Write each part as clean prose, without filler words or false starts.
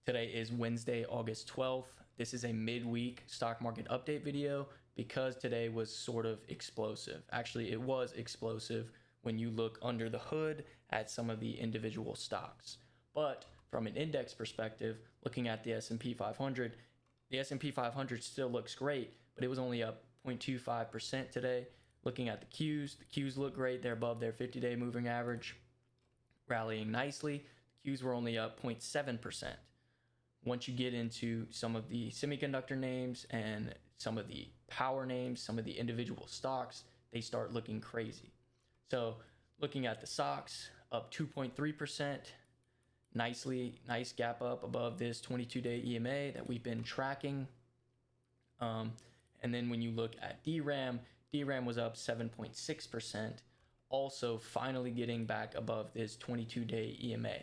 Today is Wednesday, August 12th. This is a midweek stock market update video because today was sort of explosive. Actually, it was explosive when you look under the hood at some of the individual stocks. But from an index perspective, looking at the S&P 500, the S&P 500 still looks great, but it was only up 0.25% today. Looking at the Qs look great. They're above their 50-day moving average, rallying nicely. The Qs were only up 0.7%. Once you get into some of the semiconductor names and some of the power names, some of the individual stocks, they start looking crazy. So looking at the stocks, up 2.3%, nice gap up above this 22-day EMA that we've been tracking. And then when you look at DRAM was up 7.6%, also finally getting back above this 22-day EMA.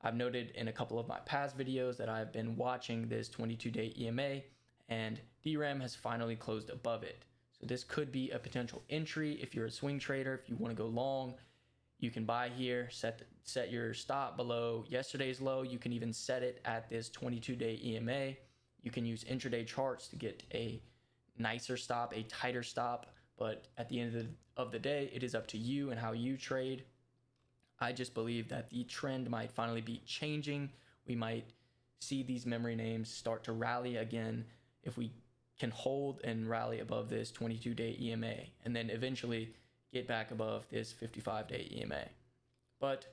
I've noted in a couple of my past videos that I've been watching this 22-day EMA, and DRAM has finally closed above it. So this could be a potential entry if you're a swing trader. If you want to go long, you can buy here, set your stop below yesterday's low. You can even set it at this 22-day EMA. You can use intraday charts to get a nicer stop, a tighter stop, but at the end of the day, it is up to you and how you trade. I just believe that the trend might finally be changing. We might see these memory names start to rally again if we can hold and rally above this 22-day EMA, and then eventually get back above this 55-day EMA. But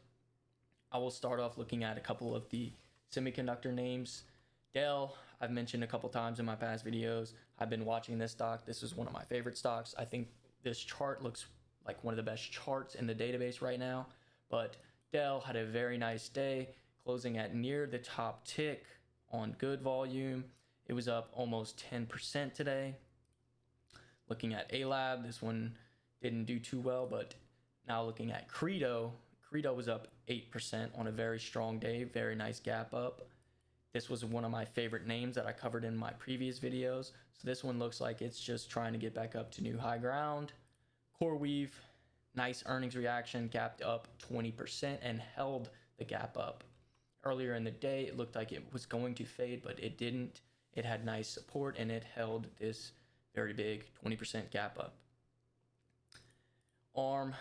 I will start off looking at a couple of the semiconductor names. Dell, I've mentioned a couple times in my past videos. I've been watching this stock. This is one of my favorite stocks. I think this chart looks like one of the best charts in the database right now. But Dell had a very nice day, closing at near the top tick on good volume. It was up almost 10% today. Looking at A-Lab, this one didn't do too well, but now looking at CRDO was up 8% on a very strong day, very nice gap up. This was one of my favorite names that I covered in my previous videos. So this one looks like it's just trying to get back up to new high ground. CoreWeave, nice earnings reaction, gapped up 20% and held the gap up. Earlier in the day, it looked like it was going to fade, but it didn't. It had nice support and it held this very big 20% gap up. ARM,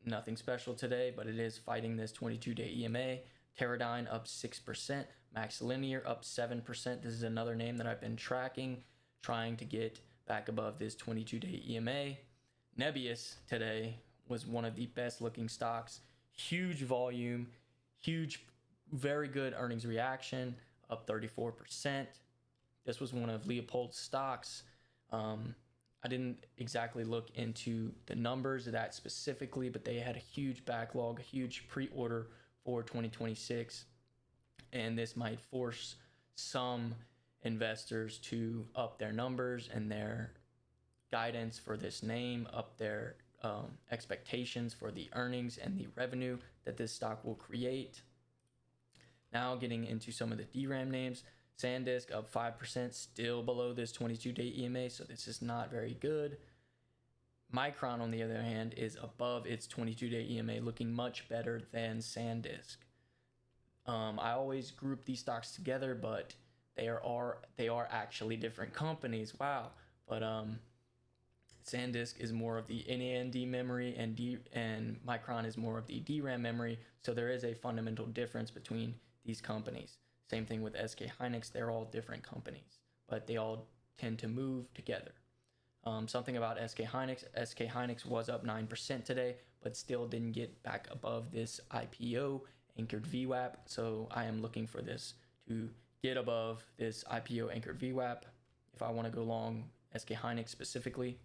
nothing special today, but it is fighting this 22-day EMA. Teradyne up 6%, MaxLinear up 7%. This is another name that I've been tracking, trying to get back above this 22-day EMA. NBIS today was one of the best looking stocks. Huge volume, very good earnings reaction, up 34%. This was one of Leopold's stocks. I didn't exactly look into the numbers of that specifically, but they had a huge backlog, a huge pre-order for 2026. And this might force some investors to up their numbers and their guidance for this name, up their expectations for the earnings and the revenue that this stock will create. Now getting into some of the DRAM names. SanDisk up 5%, still below this 22-day EMA, so this is not very good. Micron, on the other hand, is above its 22-day EMA, looking much better than SanDisk. I always group these stocks together, but they are actually different companies. Wow. But SanDisk is more of the NAND memory, and Micron is more of the DRAM memory. So there is a fundamental difference between these companies. Same thing with SK Hynix. They're all different companies, but they all tend to move together. Something about SK Hynix. SK Hynix was up 9% today, but still didn't get back above this IPO anchored VWAP. So I am looking for this to get above this IPO anchored VWAP if I want to go long SK Hynix specifically.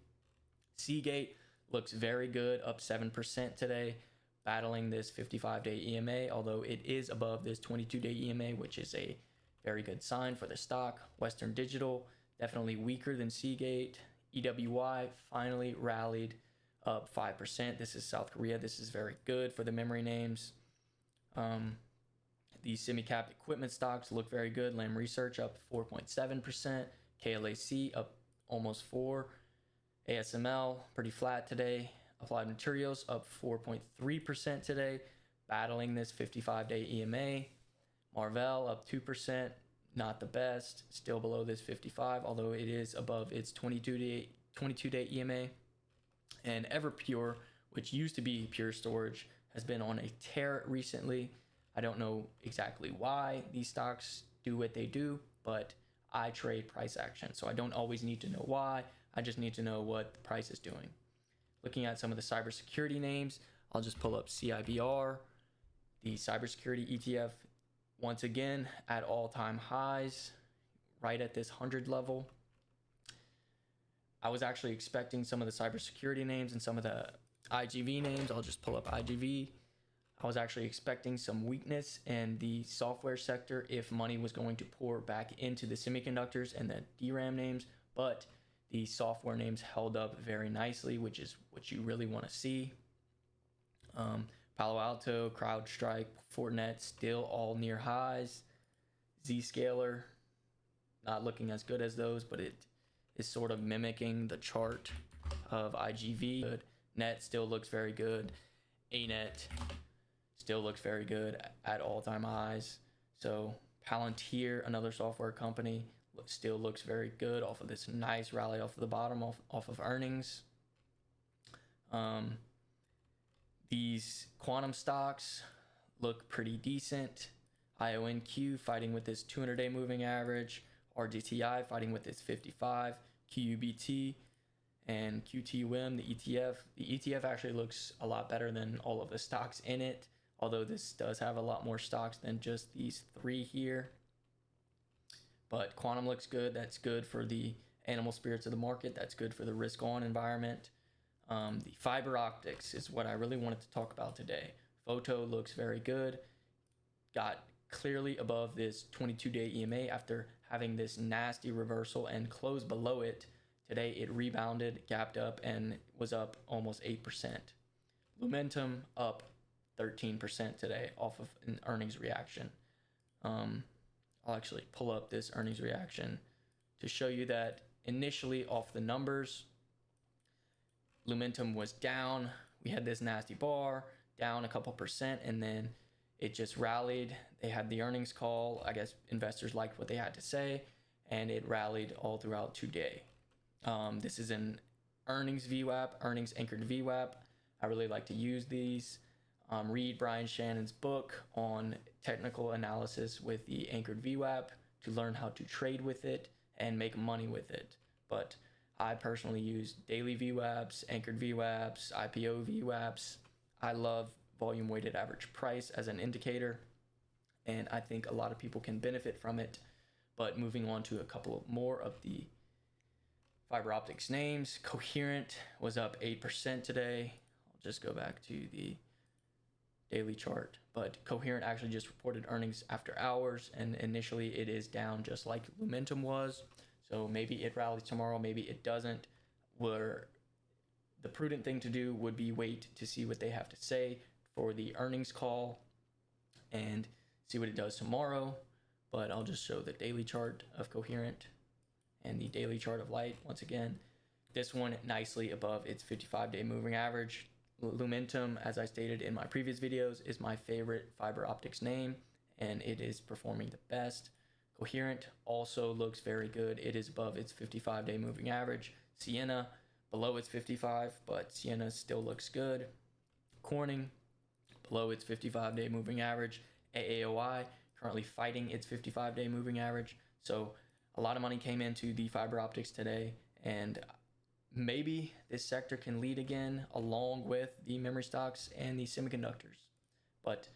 Seagate looks very good, up 7% today, battling this 55-day EMA, although it is above this 22-day EMA, which is a very good sign for the stock. Western Digital, definitely weaker than Seagate. EWY finally rallied up 5%. This is South Korea. This is very good for the memory names. The semi-cap equipment stocks look very good. Lam Research up 4.7%. KLAC up almost 4%. ASML pretty flat today. Applied Materials up 4.3% today, battling this 55-day EMA. Marvell up 2%, not the best, still below this 55, although it is above its 22-day EMA. And Everpure, which used to be Pure Storage, has been on a tear recently. I don't know exactly why these stocks do what they do, but I trade price action, so I don't always need to know why. I just need to know what the price is doing. Looking at some of the cybersecurity names, I'll just pull up CIBR, the cybersecurity ETF, once again at all-time highs, right at this 100 level. I was actually expecting some of the cybersecurity names and some of the IGV names. I'll just pull up IGV. I was actually expecting some weakness in the software sector if money was going to pour back into the semiconductors and the DRAM names, but the software names held up very nicely, which is what you really want to see. Palo Alto, CrowdStrike, Fortinet still all near highs. Zscaler, not looking as good as those, but it is sort of mimicking the chart of IGV. Net still looks very good. ANET still looks very good at all-time highs. So Palantir, another software company, still looks very good off of this nice rally off of the bottom off of earnings. These quantum stocks look pretty decent. IONQ fighting with this 200-day moving average. RDTI fighting with its 55. QUBT and QTWIM, the ETF. The ETF actually looks a lot better than all of the stocks in it, although this does have a lot more stocks than just these three here. But quantum looks good. That's good for the animal spirits of the market. That's good for the risk-on environment. The fiber optics is what I really wanted to talk about today. Photo looks very good. Got clearly above this 22-day EMA after having this nasty reversal and closed below it. Today it rebounded, gapped up, and was up almost 8%. Lumentum up 13% today off of an earnings reaction. I'll actually pull up this earnings reaction to show you that initially off the numbers, Lumentum was down. We had this nasty bar, down a couple percent, and then it just rallied. They had the earnings call. I guess investors liked what they had to say, and it rallied all throughout today. This is an earnings VWAP, earnings anchored VWAP. I really like to use these. Read Brian Shannon's book on technical analysis with the anchored VWAP to learn how to trade with it and make money with it. But I personally use daily VWAPs, anchored VWAPs, IPO VWAPs. I love volume weighted average price as an indicator, and I think a lot of people can benefit from it. But moving on to a couple more of the fiber optics names. Coherent was up 8% today. I'll just go back to the daily chart, but Coherent actually just reported earnings after hours, and initially it is down just like Lumentum was. So maybe it rallies tomorrow, maybe it doesn't. Where the prudent thing to do would be wait to see what they have to say for the earnings call and see what it does tomorrow. But I'll just show the daily chart of Coherent and the daily chart of Light once again. This one nicely above its 55-day moving average. Lumentum, as I stated in my previous videos, is my favorite fiber optics name, and it is performing the best. Coherent also looks very good. It is above its 55-day moving average. Ciena below its 55, but Ciena still looks good. Corning below its 55-day moving average. AAOI currently fighting its 55-day moving average. So a lot of money came into the fiber optics today, and maybe this sector can lead again along with the memory stocks and the semiconductors. But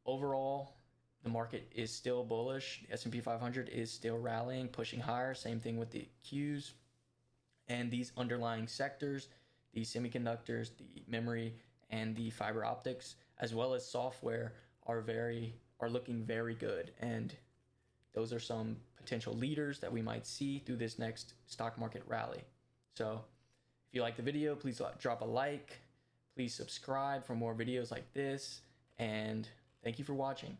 overall, the market is still bullish. The S&P 500 is still rallying, pushing higher. Same thing with the Qs. And these underlying sectors, the semiconductors, the memory, and the fiber optics, as well as software, are looking very good. And those are some potential leaders that we might see through this next stock market rally. So if you like the video, please drop a like. Please subscribe for more videos like this. And thank you for watching.